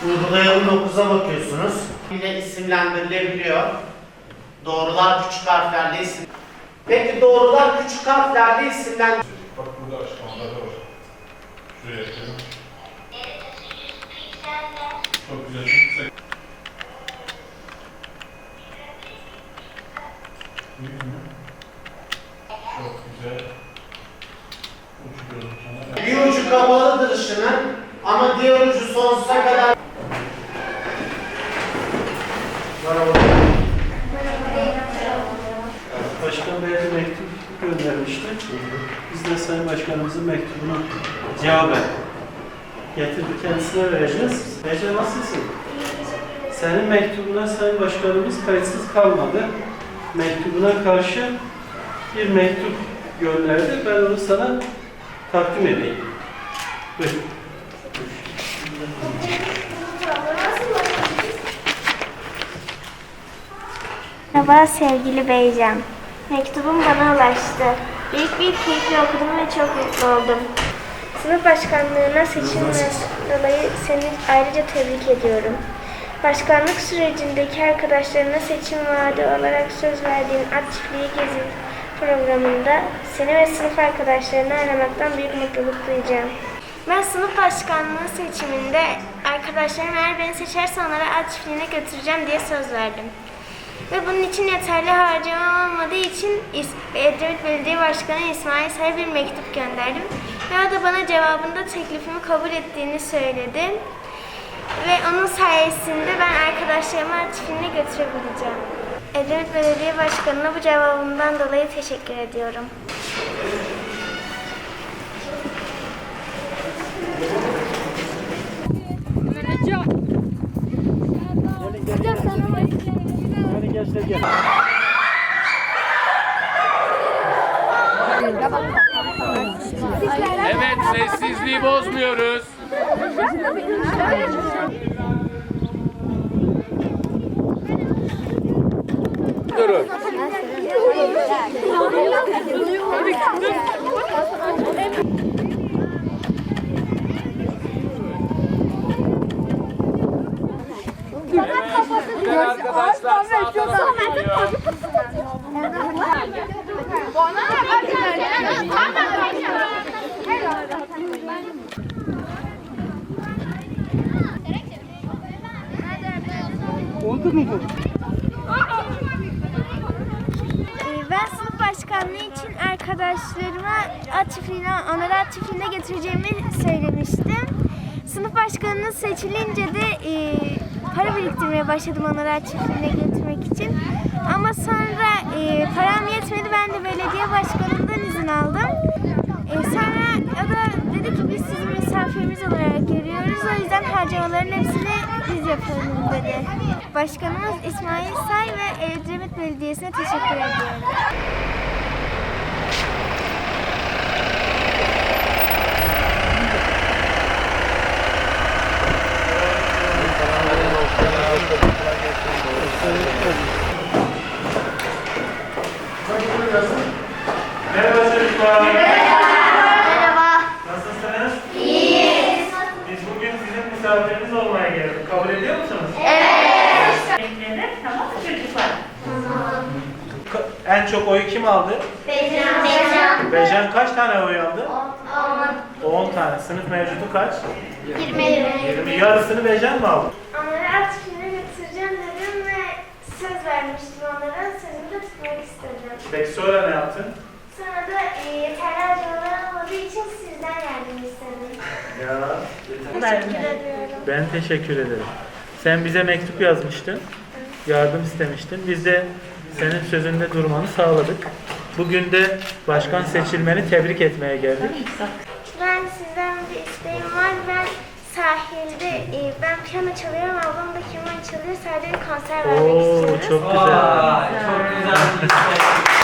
Uygulayalım 9'a bakıyorsunuz. Yine isimlendirilebiliyor. Doğrular küçük harflerle isim. Peki doğrular küçük harflerle isimlendirilebiliyor. Bak burada açıklamalarda var. Şuraya ekledim. Çok güzel. Çok güzel. Bir ucu kapalıdır ışının ama diğer ucu sonsuza kadar. Başkan Bey'e bir mektup göndermişti. Biz de Sayın Başkanımızın mektubunu cevaben getirdik, kendisine vereceğiz. Ece nasılsın? Senin mektubuna Sayın Başkanımız kayıtsız kalmadı. Mektubuna karşı bir mektup gönderdi. Ben onu sana takdim edeyim. Buyur. Merhaba sevgili Beycan. Mektubum bana ulaştı. Büyük bir keyifle okudum ve çok mutlu oldum. Sınıf başkanlığına seçilme dolayı seni ayrıca tebrik ediyorum. Başkanlık sürecindeki arkadaşlarına seçim vaadi olarak söz verdiğin At Çiftliği Gezi programında seni ve sınıf arkadaşlarını aramaktan büyük mutluluk duyacağım. Ben sınıf başkanlığı seçiminde arkadaşlarım eğer beni seçerse onlara At Çiftliği'ne götüreceğim diye söz verdim. Ve bunun için yeterli harcama olmadığı için Edremit Belediye Başkanı İsmail Say'a bir mektup gönderdim. Ve o da bana cevabında teklifimi kabul ettiğini söyledi. Ve onun sayesinde ben arkadaşlarımı At Çiftliği'ne götürebileceğim. Edremit Belediye Başkanı'na bu cevabımdan dolayı teşekkür ediyorum. Evet, sessizliği bozmuyoruz. Durun. Arkadaşlar sağ tarafa geliyor. Oldu mu bu? Ben sınıf başkanlığı için arkadaşlarıma onları At Çiftliği'ne getireceğimi söylemiştim. Sınıf başkanlığı seçilince de para biriktirmeye başladım onları At Çiftliği'ne götürmek için. Ama sonra param yetmedi, ben de belediye başkanından izin aldım. Sonra o da dedi ki biz sizi misafirimiz olarak görüyoruz, o yüzden harcamaların hepsini biz yapalım dedi. Başkanımız İsmail Say ve Edremit Belediyesi'ne teşekkür ediyorum. Merhaba çocuklar. Merhaba. Nasılsınız? İyiyiz. Biz bugün sizin misafiriniz olmaya geldik. Kabul ediyor musunuz? Evet. Tamam mı çocuklar? En çok oyu kim aldı? Becan. Bejan kaç tane oy aldı? 10 tane. Sınıf mevcudu kaç? 20. 20. Yarısını Bejan mı aldı? Onları At Çiftliği'ne götüreceğim dedim ve söz vermiştim onlara. Sözümü de tutmak istedim. Peki sonra ne yaptın? Sonra da yeterli harcamalar olmadığı için sizden yardım istedim. Ya. Teşekkür ediyorum. Ben teşekkür ederim. Sen bize mektup yazmıştın, yardım istemiştin. Biz de senin sözünde durmanı sağladık. Bugün de başkan seçilmeni tebrik etmeye geldik. Ben sizden bir isteğim var. Ben sahilde, ben piyano çalıyorum, ablam da keman çalıyor. Sadece bir konser vermek Oo, istiyoruz. çok güzel. Çok güzel.